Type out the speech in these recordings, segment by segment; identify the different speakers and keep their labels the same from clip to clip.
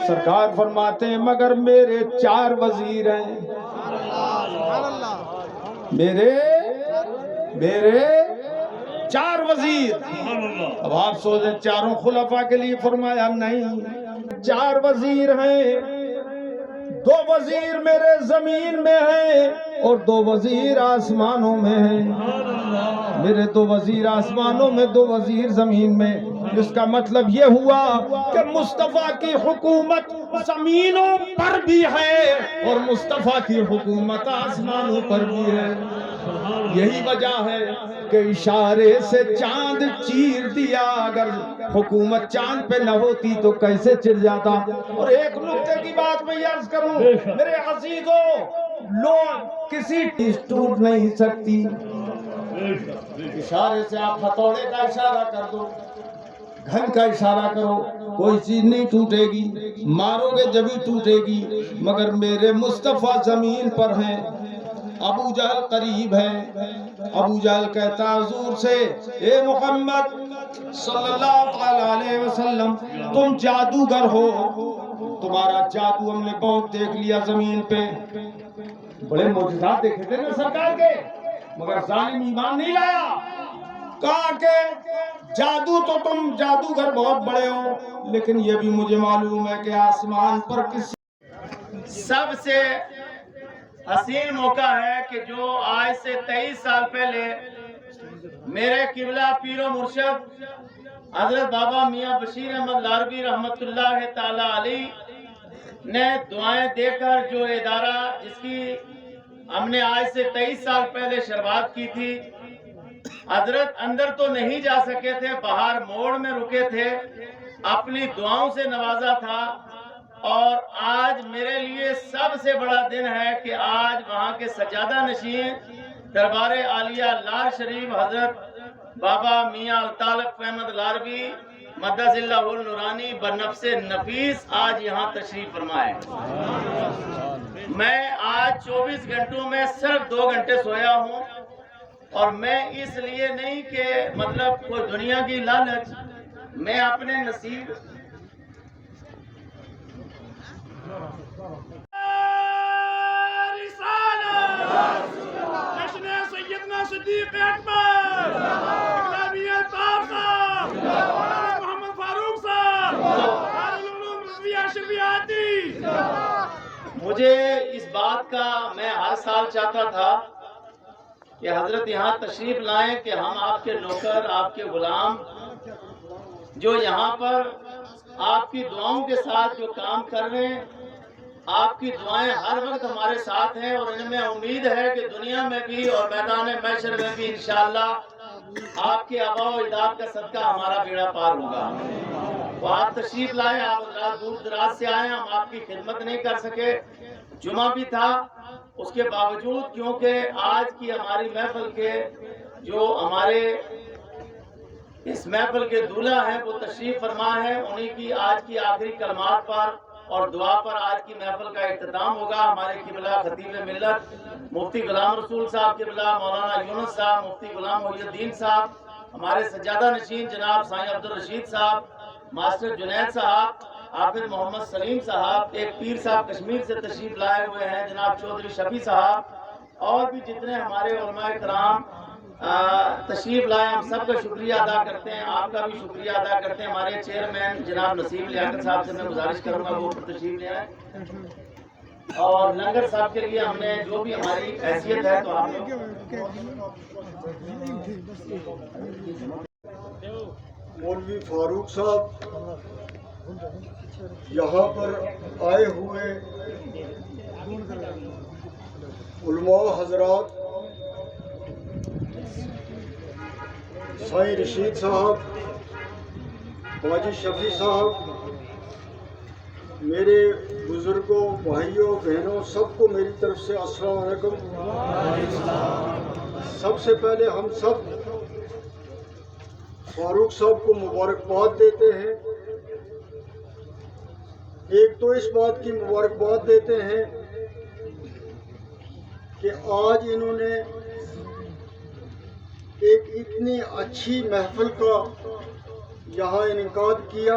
Speaker 1: سرکار فرماتے ہیں مگر میرے 4 وزیر ہیں، میرے 4 وزیر۔ اب آپ سوچیں چاروں خلفاء کے لیے فرمایا نہیں، 4 وزیر ہیں، 2 وزیر میرے زمین میں ہیں اور 2 وزیر آسمانوں میں ہیں۔ میرے 2 وزیر آسمانوں میں، 2 وزیر زمین میں۔ اس کا مطلب یہ ہوا کہ مصطفیٰ کی حکومت زمینوں پر بھی ہے اور مصطفیٰ کی حکومت آسمانوں پر بھی ہے۔ یہی وجہ ہے کہ اشارے سے چاند چیر دیا، اگر حکومت چاند پہ نہ ہوتی تو کیسے چر جاتا۔ اور ایک نکتے کی بات میں عرض کروں میرے عزیزوں، لوگ کسی چیز ٹوٹ نہیں سکتی، اشارے سے آپ ہتھوڑے کا اشارہ کر دو، گھن کا اشارہ کرو، کوئی چیز نہیں ٹوٹے گی، مارو گے جبھی ٹوٹے گی۔ مگر میرے مصطفیٰ زمین پر ہیں۔ ابو جہل قریب ہے، ابو جہل کہتا حضور سے اے محمد صلی اللہ علیہ وسلم تم جادوگر ہو، تمہارا جادو ہم نے بہت دیکھ لیا زمین پہ، بڑے معجزات دیکھے تھے نا سرکار کے، مگر ظالم ایمان نہیں لایا۔ کہا کہ جادو تو تم جادوگر بہت بڑے ہو، لیکن یہ بھی مجھے معلوم ہے کہ آسمان پر کسی
Speaker 2: سب سے حسین موقع ہے کہ جو آج سے 23 سال پہلے میرے قبلہ پیر و مرشد حضرت بابا میاں بشیر احمد لاروی رحمت اللہ تعالی علیہ نے دعائیں دے کر جو ادارہ جس کی ہم نے آج سے 23 سال پہلے شروعات کی تھی، حضرت اندر تو نہیں جا سکے تھے، باہر موڑ میں رکے تھے، اپنی دعاؤں سے نوازا تھا۔ اور آج میرے لیے سب سے بڑا دن ہے کہ آج وہاں کے سجادہ نشین دربار عالیہ لار شریف حضرت بابا میاں الطالب احمد لاروی مدد اللہ النورانی بنفس نفیس آج یہاں تشریف فرمائے۔ میں آج 24 گھنٹوں میں صرف 2 گھنٹے سویا ہوں، اور میں اس لیے نہیں کہ مطلب کوئی دنیا کی لالچ، میں اپنے نصیب جشن سیدنا صدیق اکبر محمد فاروق صاحب مجھے اس بات کا میں ہر سال چاہتا تھا کہ حضرت یہاں تشریف لائیں کہ ہم آپ کے نوکر، آپ کے غلام، جو یہاں پر آپ کی دعاؤں کے ساتھ جو کام کر رہے ہیں، آپ کی دعائیں ہر وقت ہمارے ساتھ ہیں، اور ان میں امید ہے کہ دنیا میں بھی اور میدان محشر میں بھی انشاءاللہ آپ کے آباء و اجداد کا صدقہ ہمارا بیڑا پار ہوگا۔ تو آپ تشریف لائیں، آپ دور دراز سے آئے، ہم آپ کی خدمت نہیں کر سکے، جمعہ بھی تھا، اس کے باوجود کیونکہ آج کی ہماری محفل کے جو ہمارے اس محفل کے دولہا ہیں وہ تشریف فرما ہے، انہی کی آج کی آخری کلمات پر اور دعا پر آج کی محفل کا اختتام ہوگا۔ ہمارے قبلہ خطیب ملت مفتی غلام رسول صاحب قبلہ، مولانا یونس صاحب، مفتی غلام محی الدین صاحب، ہمارے سجادہ نشین جناب سائیں عبدالرشید صاحب، ماسٹر جنید صاحب، حافظ محمد سلیم صاحب، ایک پیر صاحب کشمیر سے تشریف لائے ہوئے ہیں جناب چودھری شفیع صاحب، اور بھی جتنے ہمارے علماء کرام تشریف لائے، ہم سب کا شکریہ ادا کرتے ہیں، آپ کا بھی شکریہ ادا کرتے ہیں۔ ہمارے چیئرمین جناب نصیب لیاقت صاحب سے میں گزارش کروں گا وہ تشریف لے آئیں، اور لنگر صاحب کے لیے ہم نے جو بھی ہماری حیثیت ہے تو آپ
Speaker 3: مولوی فاروق صاحب یہاں پر آئے ہوئے علماء حضرات، سائیں رشید صاحب، باجی شفیع صاحب، میرے بزرگوں، بھائیوں، بہنوں، سب کو میری طرف سے السلام علیکم۔ سب سے پہلے ہم سب فاروق صاحب کو مبارکباد دیتے ہیں۔ ایک تو اس بات کی مبارکباد دیتے ہیں کہ آج انہوں نے ایک اتنی اچھی محفل کا یہاں انعقاد کیا،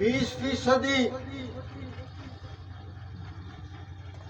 Speaker 3: 20%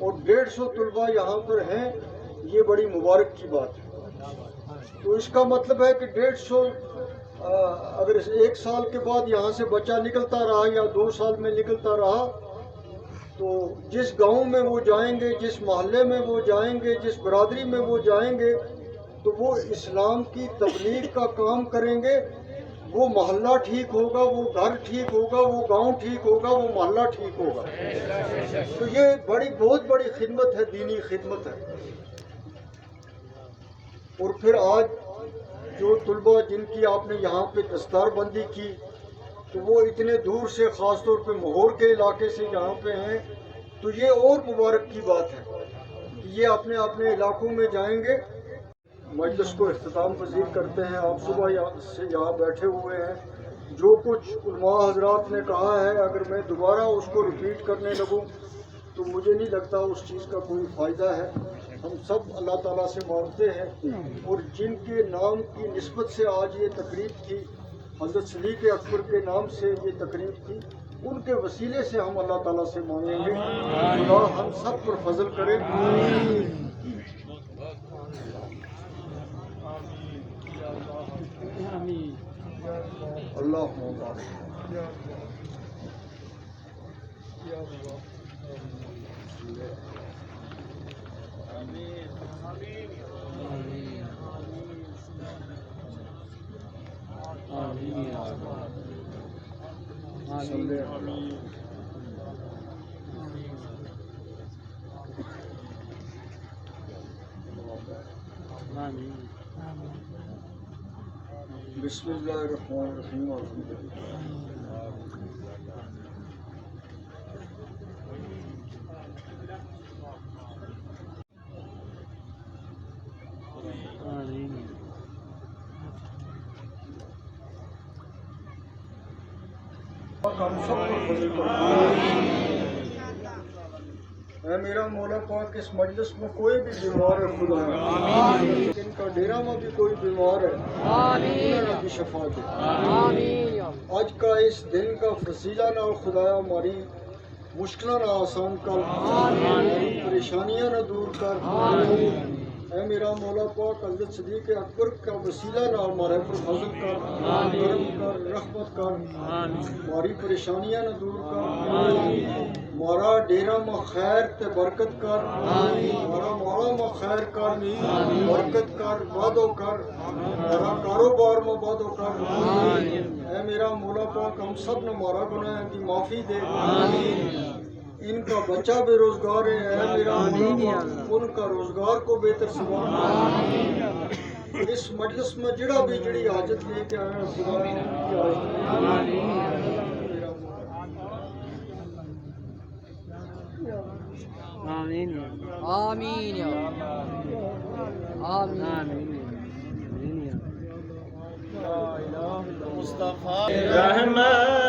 Speaker 3: اور 150 طلبہ یہاں پر ہیں، یہ بڑی مبارک کی بات ہے۔ تو اس کا مطلب ہے کہ 150 اگر 1 سال کے بعد یہاں سے بچہ نکلتا رہا یا 2 سال میں نکلتا رہا، تو جس گاؤں میں وہ جائیں گے، جس محلے میں وہ جائیں گے، جس برادری میں وہ جائیں گے، تو وہ اسلام کی تبلیغ کا کام کریں گے۔ وہ محلہ ٹھیک ہوگا، وہ گھر ٹھیک ہوگا، وہ گاؤں ٹھیک ہوگا، وہ محلہ ٹھیک ہوگا۔ تو یہ بہت بڑی خدمت ہے، دینی خدمت ہے۔ اور پھر آج جو طلبہ جن کی آپ نے یہاں پہ دستار بندی کی، تو وہ اتنے دور سے، خاص طور پہ مہور کے علاقے سے یہاں پہ ہیں، تو یہ اور مبارک کی بات ہے کہ یہ اپنے اپنے علاقوں میں جائیں گے۔ مجلس کو اختتام پذیر کرتے ہیں۔ آپ صبح سے یہاں بیٹھے ہوئے ہیں، جو کچھ علماء حضرات نے کہا ہے اگر میں دوبارہ اس کو ریپیٹ کرنے لگوں تو مجھے نہیں لگتا اس چیز کا کوئی فائدہ ہے۔ ہم سب اللہ تعالیٰ سے مانگتے ہیں، اور جن کے نام کی نسبت سے آج یہ تقریب تھی، حضرت صدیق اکبر کے نام سے یہ تقریب تھی، ان کے وسیلے سے ہم اللہ تعالیٰ سے مانگیں گے خدا ہم سب پر فضل کرے۔ اللہ بسم اللہ الرحمن الرحیم۔ ہم سب پر فضل کرے۔ اے میرا مولا پاک، اس مجلس میں کوئی بھی بیمار ہے خدا، ان کا ڈیرہ میں بھی کوئی بیمار ہے، اللہ کی شفا دے۔ آج کا اس دن کا فضیلہ نہ خدایا ہماری مشکلیں نہ آسان کر، ہماری پریشانیاں نہ دور کر۔ اے میرا مولا پاک، حضرت صدیق اکبر کا وسیلہ نہ ہمارے پر فضل کر، کرم کر، رحمت کر، ہماری پریشانیاں نہ دور کر۔ ہمارا ڈیرہ میں خیر تے برکت کر، ہمارا مولا میں خیر کر، برکت کر، وعدو کر، ہمارا کاروبار میں وعدو کر۔ اے میرا مولا پاک، ہم سب نے ہمارا گناہ کی معافی دے۔ ان کا بچہ بے روزگار ہے، اے میرا مولا پاک ان کا روزگار کو بہتر سنبھال۔ اس مجلس میں جڑا بھی جڑی حاجت لے کے آئے ہیں خدا ان کی حاجت
Speaker 4: آمین آمین یا آمین
Speaker 2: مصطفیٰ رحمت